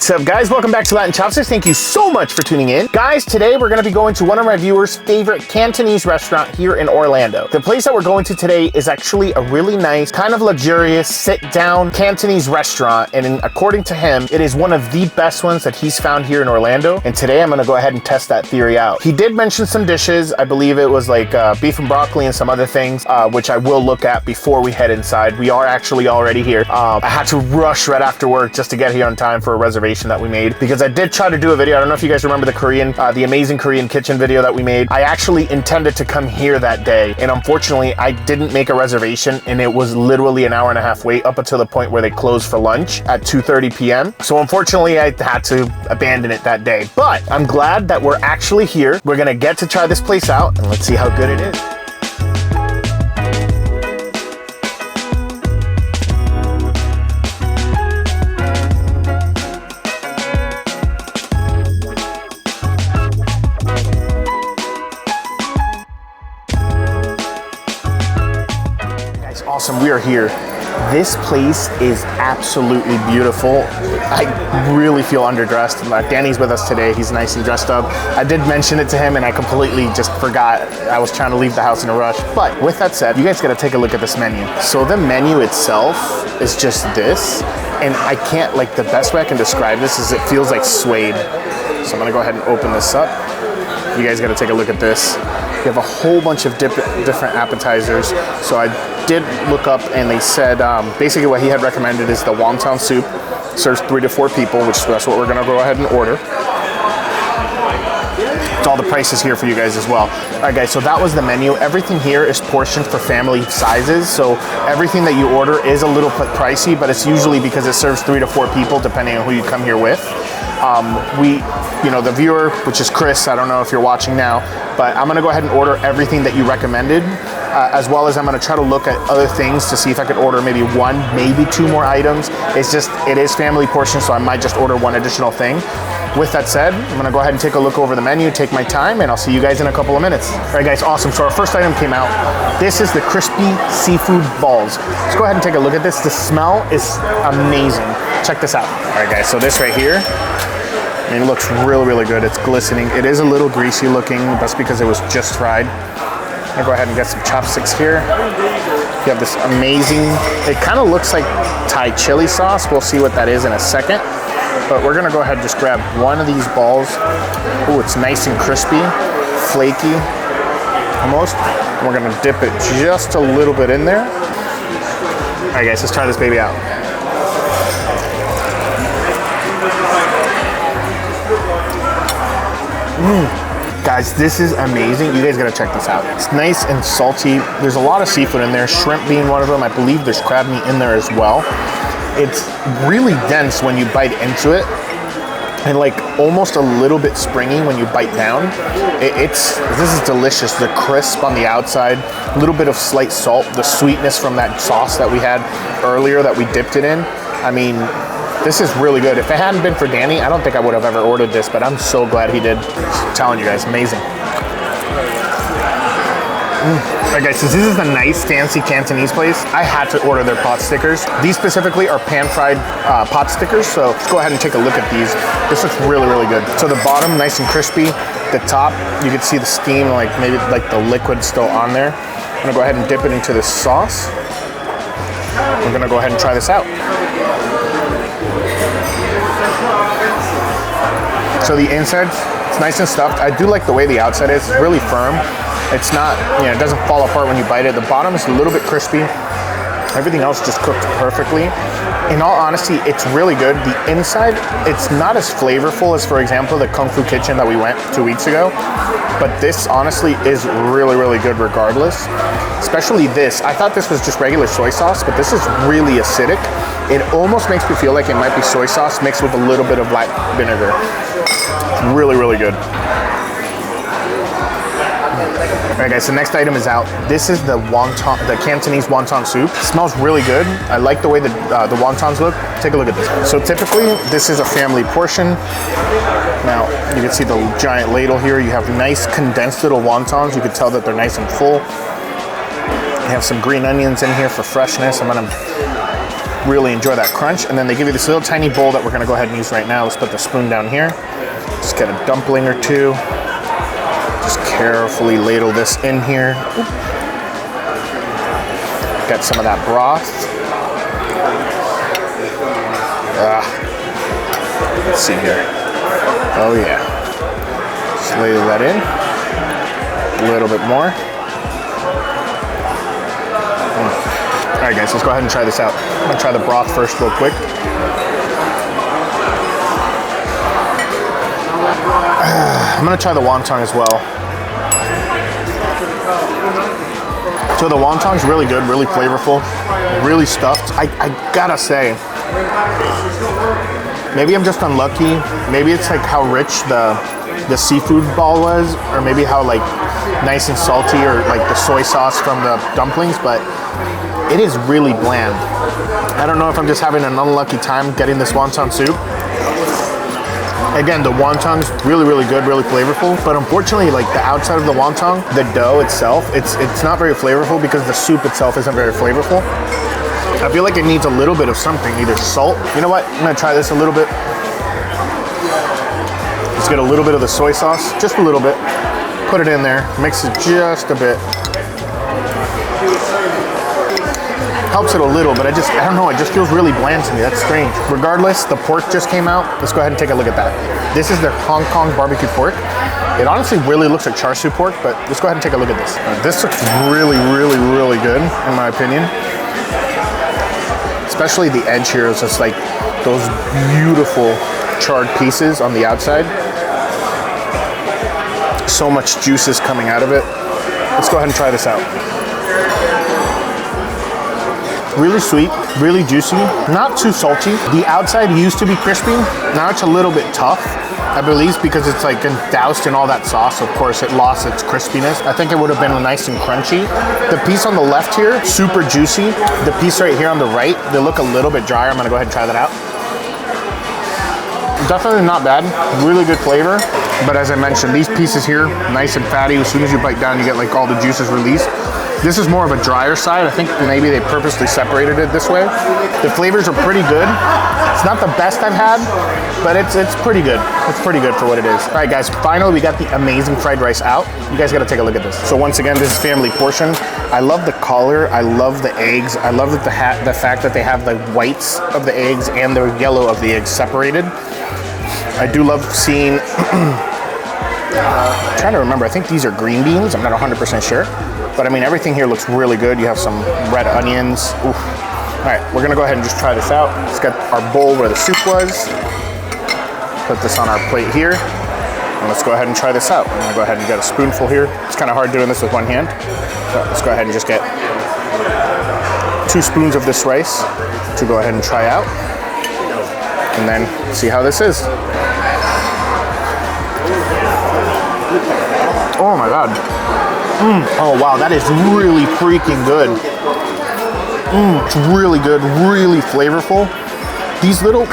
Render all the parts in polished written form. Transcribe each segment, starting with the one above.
What's up, guys? Welcome back to Latin Chopsticks. Thank you so much for tuning in. Guys, today we're going to be going to one of my viewers' favorite Cantonese restaurant here in Orlando. The place that we're going to today is actually a really nice, kind of luxurious, sit-down Cantonese restaurant, and according to him, it is one of the best ones that he's found here in Orlando, and today I'm going to go ahead and test that theory out. He did mention some dishes. I believe it was like beef and broccoli and some other things, which I will look at before we head inside. We are actually already here. I had to rush right after work just to get here on time for a reservation that we made, because I did try to do a video. I don't know if you guys remember the amazing Korean kitchen video that we made. I actually intended to come here that day, and unfortunately I didn't make a reservation, and it was literally an hour and a half wait up until the point where they closed for lunch at 2:30 p.m. So unfortunately I had to abandon it that day, but I'm glad that we're actually here. We're gonna get to try this place out, and let's see how good it is. Awesome, we are here. This place is absolutely beautiful. I really feel underdressed. Danny's with us today. He's nice and dressed up. I did mention it to him and I completely just forgot. I was trying to leave the house in a rush. But with that said, you guys gotta take a look at this menu. So the menu itself is just this. And I can't, like, the best way I can describe this is it feels like suede. So I'm gonna go ahead and open this up. You guys gotta take a look at this. We have a whole bunch of different appetizers. So I did look up and they said basically what he had recommended is the Wong Soup. Serves 3 to 4 people, which that's what we're gonna go ahead and order. It's all the prices here for you guys as well. All right, guys, so that was the menu. Everything here is portioned for family sizes. So everything that you order is a little bit pricey, but it's usually because it serves 3 to 4 people, depending on who you come here with. The viewer, which is Chris, I don't know if you're watching now, but I'm gonna go ahead and order everything that you recommended, as well as I'm gonna try to look at other things to see if I could order maybe 1, maybe 2 more items. It is family portion, so I might just order 1 additional thing. With that said, I'm gonna go ahead and take a look over the menu, take my time, and I'll see you guys in a couple of minutes. All right, guys, awesome. So our first item came out. This is the crispy seafood balls. Let's go ahead and take a look at this. The smell is amazing. Check this out. All right, guys, so this right here, it looks really, really good. It's glistening. It is a little greasy looking. That's because it was just fried. I'm gonna go ahead and get some chopsticks here. You have this amazing, it kind of looks like Thai chili sauce. We'll see what that is in a second. But we're gonna go ahead and just grab 1 of these balls. Oh, it's nice and crispy, flaky, almost. And we're gonna dip it just a little bit in there. All right, guys, let's try this baby out. Guys, this is amazing. You guys gotta check this out. It's nice and salty. There's a lot of seafood in there, shrimp being one of them. I believe there's crab meat in there as well. It's really dense when you bite into it, and like almost a little bit springy when you bite down. This is delicious. The crisp on the outside, a little bit of slight salt, the sweetness from that sauce that we had earlier that we dipped it in. I mean, this is really good. If it hadn't been for Danny, I don't think I would have ever ordered this, but I'm so glad he did. I'm telling you guys, amazing. All right, guys, so this is the nice, fancy Cantonese place. I had to order their pot stickers. These specifically are pan-fried pot stickers, so let's go ahead and take a look at these. This looks really, really good. So the bottom, nice and crispy. The top, you can see the steam, like maybe like the liquid still on there. I'm gonna go ahead and dip it into this sauce. We're gonna go ahead and try this out. So the inside, it's nice and stuffed. I do like the way the outside is. It's really firm. It's not, it doesn't fall apart when you bite it. The bottom is a little bit crispy. Everything else just cooked perfectly. In all honesty, it's really good. The inside, it's not as flavorful as, for example, the Kung Fu Kitchen that we went 2 weeks ago. But this honestly is really, really good regardless. Especially this. I thought this was just regular soy sauce, but this is really acidic. It almost makes me feel like it might be soy sauce mixed with a little bit of black vinegar. It's really, really good. All right, guys, the next item is out. This is the Cantonese wonton soup. It smells really good. I like the way the wontons look. Take a look at this. So typically, this is a family portion. Now, you can see the giant ladle here. You have nice condensed little wontons. You can tell that they're nice and full. You have some green onions in here for freshness. I'm gonna really enjoy that crunch. And then they give you this little tiny bowl that we're gonna go ahead and use right now. Let's put the spoon down here. Just get a dumpling or two. Just carefully ladle this in here. Get some of that broth. Let's see here. Oh yeah. Just ladle that in. A little bit more. All right, guys, let's go ahead and try this out. I'm gonna try the broth first real quick. I'm gonna try the wonton as well. So the wonton's really good, really flavorful, really stuffed. I gotta say, maybe I'm just unlucky. Maybe it's like how rich the seafood ball was, or maybe how like nice and salty, or like the soy sauce from the dumplings, but it is really bland. I don't know if I'm just having an unlucky time getting this wonton soup. Again, the wonton's really, really good, really flavorful, but unfortunately, like the outside of the wonton, the dough itself, it's not very flavorful because the soup itself isn't very flavorful. I feel like it needs a little bit of something, either salt. You know what? I'm gonna try this a little bit. Let's get a little bit of the soy sauce, just a little bit. Put it in there, mix it just a bit. Helps it a little, but I don't know, it just feels really bland to me. That's strange. Regardless, the pork just came out. Let's go ahead and take a look at that. This is their Hong Kong barbecue pork. It honestly really looks like char siu pork, but let's go ahead and take a look at this. This looks really, really, really good, in my opinion. Especially the edge here is just like those beautiful charred pieces on the outside. So much juices coming out of it. Let's go ahead and try this out. Really sweet, really juicy, not too salty. The outside used to be crispy, now it's a little bit tough, I believe, because it's like doused in all that sauce. Of course, it lost its crispiness. I think it would have been nice and crunchy. The piece on the left here, super juicy. The piece right here on the right, they look a little bit drier. I'm gonna go ahead and try that out. Definitely not bad, really good flavor. But as I mentioned, these pieces here, nice and fatty. As soon as you bite down, you get like all the juices released. This is more of a drier side. I think maybe they purposely separated it this way. The flavors are pretty good. It's not the best I've had, but it's pretty good. It's pretty good for what it is. All right, guys, finally we got the amazing fried rice out. You guys gotta take a look at this. So once again, this is family portion. I love the color, I love the eggs. I love that the fact that they have the whites of the eggs and the yellow of the eggs separated. I do love seeing, I'm trying to remember, I think these are green beans. I'm not 100% sure. But I mean, everything here looks really good. You have some red onions. Oof. All right, we're gonna go ahead and just try this out. Let's get our bowl where the soup was. Put this on our plate here. And let's go ahead and try this out. I'm gonna go ahead and get a spoonful here. It's kind of hard doing this with one hand. So let's go ahead and just get 2 spoons of this rice to go ahead and try out. And then see how this is. Oh my God. Oh wow, that is really freaking good. It's really good, really flavorful. These little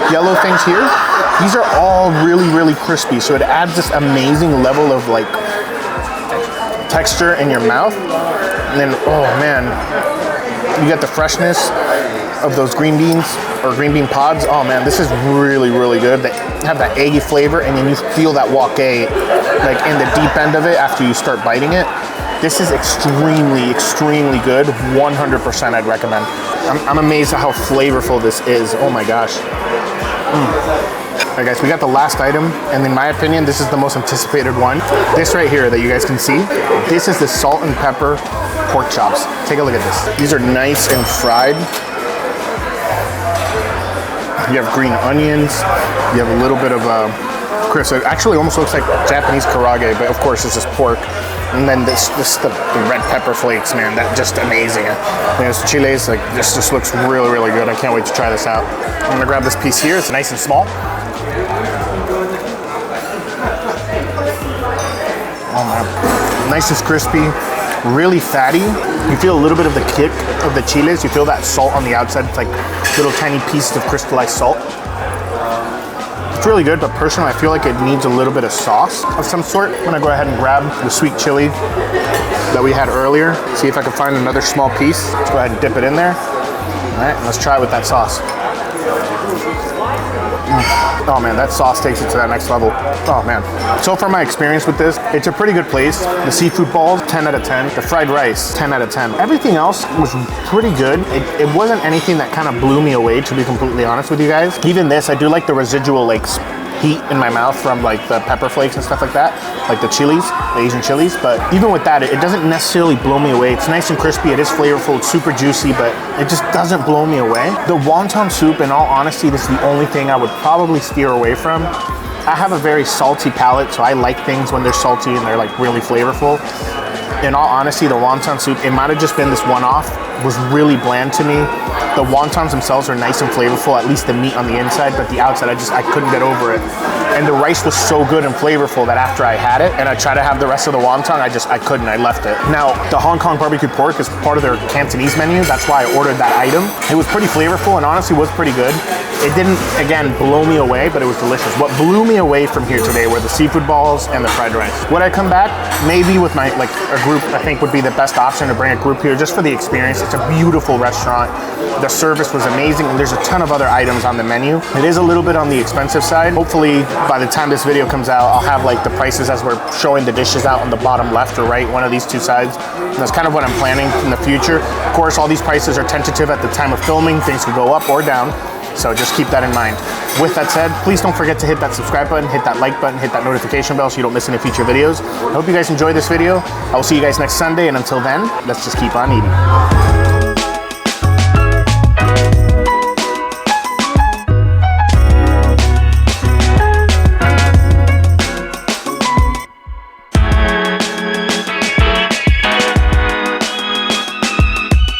yellow things here, these are all really, really crispy. So it adds this amazing level of like texture in your mouth. And then, oh man, you get the freshness of those green beans or green bean pods. Oh man, this is really, really good. They have that eggy flavor, and then you feel that wok like in the deep end of it after you start biting it. This is extremely, extremely good. 100% I'd recommend. I'm amazed at how flavorful this is. Oh my gosh. All right, guys, we got the last item, and in my opinion, this is the most anticipated one. This right here that you guys can see, this is the salt and pepper pork chops. Take a look at this. These are nice and fried. You have green onions. You have a little bit of crisp. It actually almost looks like Japanese karage, but of course it's just pork. And then the red pepper flakes, man, that's just amazing. There's chiles, like this just looks really, really good. I can't wait to try this out. I'm gonna grab this piece here. It's nice and small. Oh man, nice and crispy, really fatty. You feel a little bit of the kick of the chiles. You feel that salt on the outside. It's like little tiny pieces of crystallized salt. It's really good, but personally, I feel like it needs a little bit of sauce of some sort. I'm gonna go ahead and grab the sweet chili that we had earlier. See if I can find another small piece. Let's go ahead and dip it in there. right, let's try it with that sauce. Oh man, that sauce takes it to that next level. Oh man. So far my experience with this, it's a pretty good place. The seafood balls, 10 out of 10. The fried rice, 10 out of 10. Everything else was pretty good. It wasn't anything that kind of blew me away, to be completely honest with you guys. Even this, I do like the residual like heat in my mouth from like the pepper flakes and stuff like that, like the chilies, the Asian chilies. But even with that, it doesn't necessarily blow me away. It's nice and crispy, it is flavorful, it's super juicy, but it just doesn't blow me away. The wonton soup, in all honesty, this is the only thing I would probably steer away from. I have a very salty palate, so I like things when they're salty and they're like really flavorful. In all honesty, the wonton soup, it might have just been this one-off, was really bland to me. The wontons themselves are nice and flavorful, at least the meat on the inside, but the outside, I couldn't get over it. And the rice was so good and flavorful that after I had it, and I tried to have the rest of the wonton, I couldn't, I left it. Now, the Hong Kong barbecue pork is part of their Cantonese menu. That's why I ordered that item. It was pretty flavorful and honestly was pretty good. It didn't, again, blow me away, but it was delicious. What blew me away from here today were the seafood balls and the fried rice. Would I come back? Maybe with my, like a group, I think would be the best option to bring a group here just for the experience. It's a beautiful restaurant. The service was amazing, and there's a ton of other items on the menu. It is a little bit on the expensive side. Hopefully, by the time this video comes out, I'll have like the prices as we're showing the dishes out on the bottom left or right, one of these two sides. And that's kind of what I'm planning in the future. Of course, all these prices are tentative at the time of filming. Things could go up or down. So just keep that in mind. With that said, please don't forget to hit that subscribe button, hit that like button, hit that notification bell so you don't miss any future videos. I hope you guys enjoyed this video. I will see you guys next Sunday, and until then, let's just keep on eating.